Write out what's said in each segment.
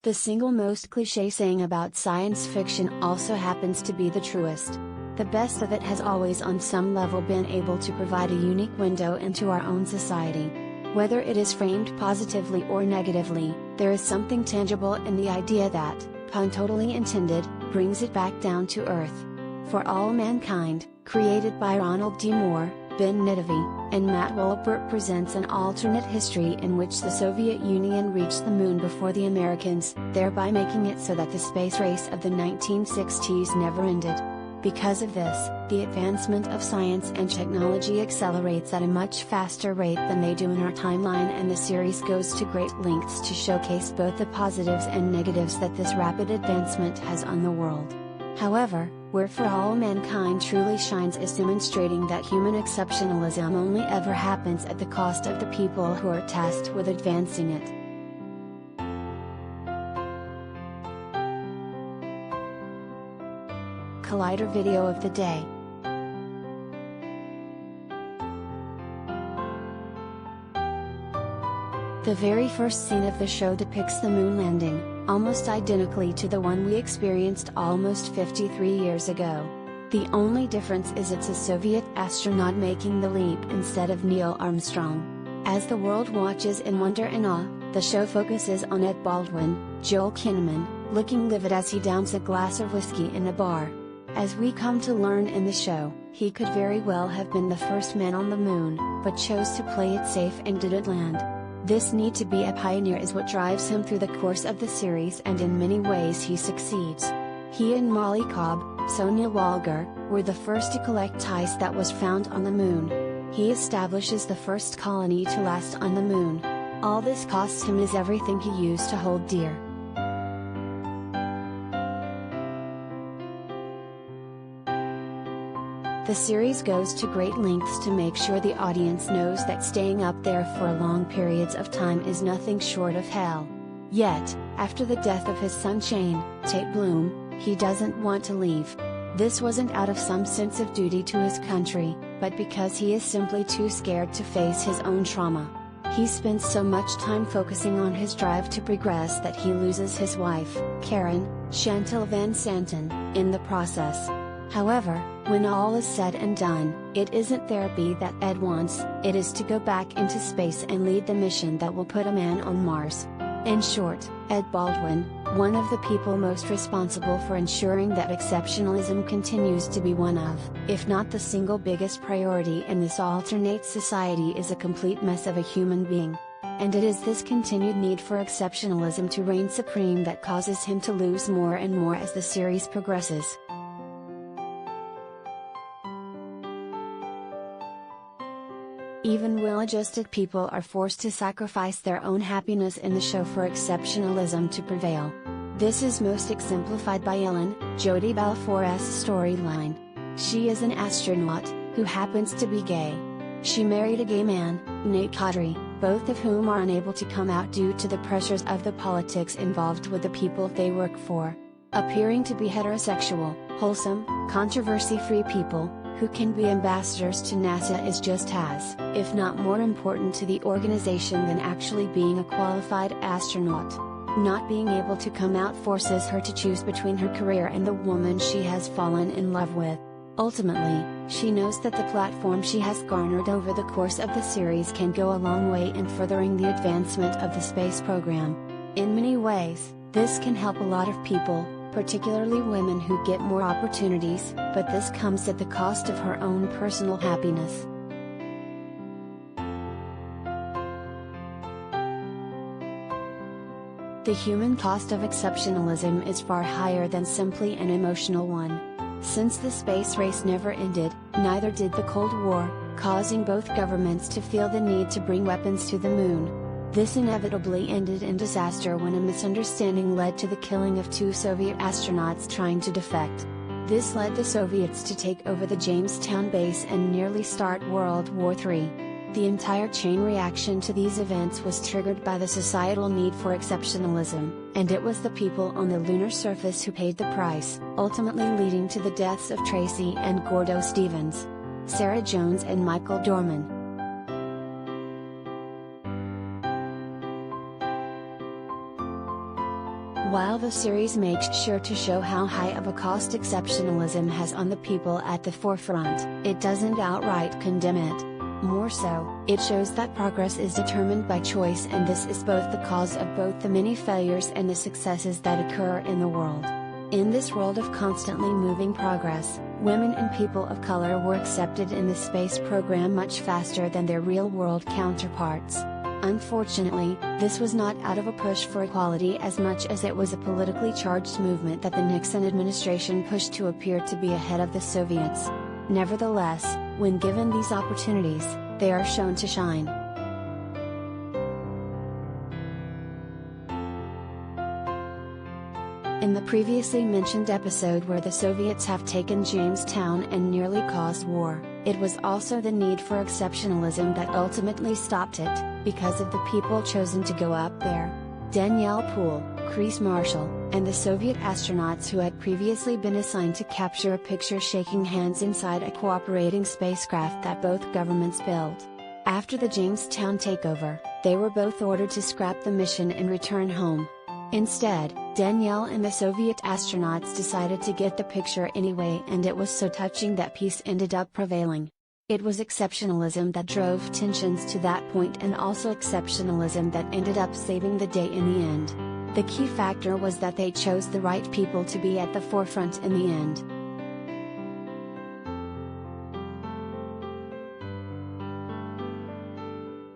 The single most cliché saying about science fiction also happens to be the truest. The best of it has always on some level been able to provide a unique window into our own society. Whether it is framed positively or negatively, there is something tangible in the idea that, pun totally intended, brings it back down to earth. For All Mankind, created by Ronald D. Nedivi, and Matt Wolpert presents an alternate history in which the Soviet Union reached the moon before the Americans, thereby making it so that the space race of the 1960s never ended. Because of this, the advancement of science and technology accelerates at a much faster rate than they do in our timeline, and the series goes to great lengths to showcase both the positives and negatives that this rapid advancement has on the world. However, where For All Mankind truly shines is demonstrating that human exceptionalism only ever happens at the cost of the people who are tasked with advancing it. Collider video of the day. The very first scene of the show depicts the moon landing, almost identically to the one we experienced almost 53 years ago. The only difference is it's a Soviet astronaut making the leap instead of Neil Armstrong. As the world watches in wonder and awe, the show focuses on Ed Baldwin, Joel Kinnaman, looking livid as he downs a glass of whiskey in a bar. As we come to learn in the show, he could very well have been the first man on the moon, but chose to play it safe and didn't land. This need to be a pioneer is what drives him through the course of the series, and in many ways he succeeds. He and Molly Cobb, Sonia Walger, were the first to collect ice that was found on the moon. He establishes the first colony to last on the moon. All this costs him is everything he used to hold dear. The series goes to great lengths to make sure the audience knows that staying up there for long periods of time is nothing short of hell. Yet, after the death of his son Shane, Tate Bloom, he doesn't want to leave. This wasn't out of some sense of duty to his country, but because he is simply too scared to face his own trauma. He spends so much time focusing on his drive to progress that he loses his wife, Karen, Chantal Van Santen, in the process. However, when all is said and done, it isn't therapy that Ed wants, it is to go back into space and lead the mission that will put a man on Mars. In short, Ed Baldwin, one of the people most responsible for ensuring that exceptionalism continues to be one of, if not the single biggest priority in this alternate society, is a complete mess of a human being. And it is this continued need for exceptionalism to reign supreme that causes him to lose more and more as the series progresses. Even well-adjusted people are forced to sacrifice their own happiness in the show for exceptionalism to prevail. This is most exemplified by Ellen, Jodie Balfour's storyline. She is an astronaut, who happens to be gay. She married a gay man, Nate Caudry, both of whom are unable to come out due to the pressures of the politics involved with the people they work for. Appearing to be heterosexual, wholesome, controversy-free people, who can be ambassadors to NASA is just as, if not more important to the organization than actually being a qualified astronaut. Not being able to come out forces her to choose between her career and the woman she has fallen in love with. Ultimately, she knows that the platform she has garnered over the course of the series can go a long way in furthering the advancement of the space program. In many ways, this can help a lot of people, particularly women who get more opportunities, but this comes at the cost of her own personal happiness. The human cost of exceptionalism is far higher than simply an emotional one. Since the space race never ended, neither did the Cold War, causing both governments to feel the need to bring weapons to the moon. This inevitably ended in disaster when a misunderstanding led to the killing of 2 Soviet astronauts trying to defect. This led the Soviets to take over the Jamestown base and nearly start World War III. The entire chain reaction to these events was triggered by the societal need for exceptionalism, and it was the people on the lunar surface who paid the price, ultimately leading to the deaths of Tracy and Gordo Stevens, Sarah Jones and Michael Dorman. While the series makes sure to show how high of a cost exceptionalism has on the people at the forefront, it doesn't outright condemn it. More so, it shows that progress is determined by choice, and this is both the cause of both the many failures and the successes that occur in the world. In this world of constantly moving progress, women and people of color were accepted in the space program much faster than their real-world counterparts. Unfortunately, this was not out of a push for equality as much as it was a politically charged movement that the Nixon administration pushed to appear to be ahead of the Soviets. Nevertheless, when given these opportunities, they are shown to shine. In the previously mentioned episode where the Soviets have taken Jamestown and nearly caused war, it was also the need for exceptionalism that ultimately stopped it, because of the people chosen to go up there. Danielle Poole, Chris Marshall, and the Soviet astronauts who had previously been assigned to capture a picture shaking hands inside a cooperating spacecraft that both governments built. After the Jamestown takeover, they were both ordered to scrap the mission and return home. Instead, Danielle and the Soviet astronauts decided to get the picture anyway, and it was so touching that peace ended up prevailing. It was exceptionalism that drove tensions to that point, and also exceptionalism that ended up saving the day in the end. The key factor was that they chose the right people to be at the forefront in the end.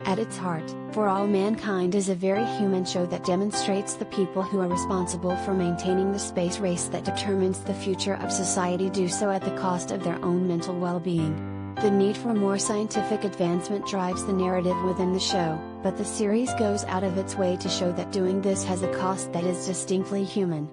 At its heart, For All Mankind is a very human show that demonstrates the people who are responsible for maintaining the space race that determines the future of society do so at the cost of their own mental well-being. The need for more scientific advancement drives the narrative within the show, but the series goes out of its way to show that doing this has a cost that is distinctly human.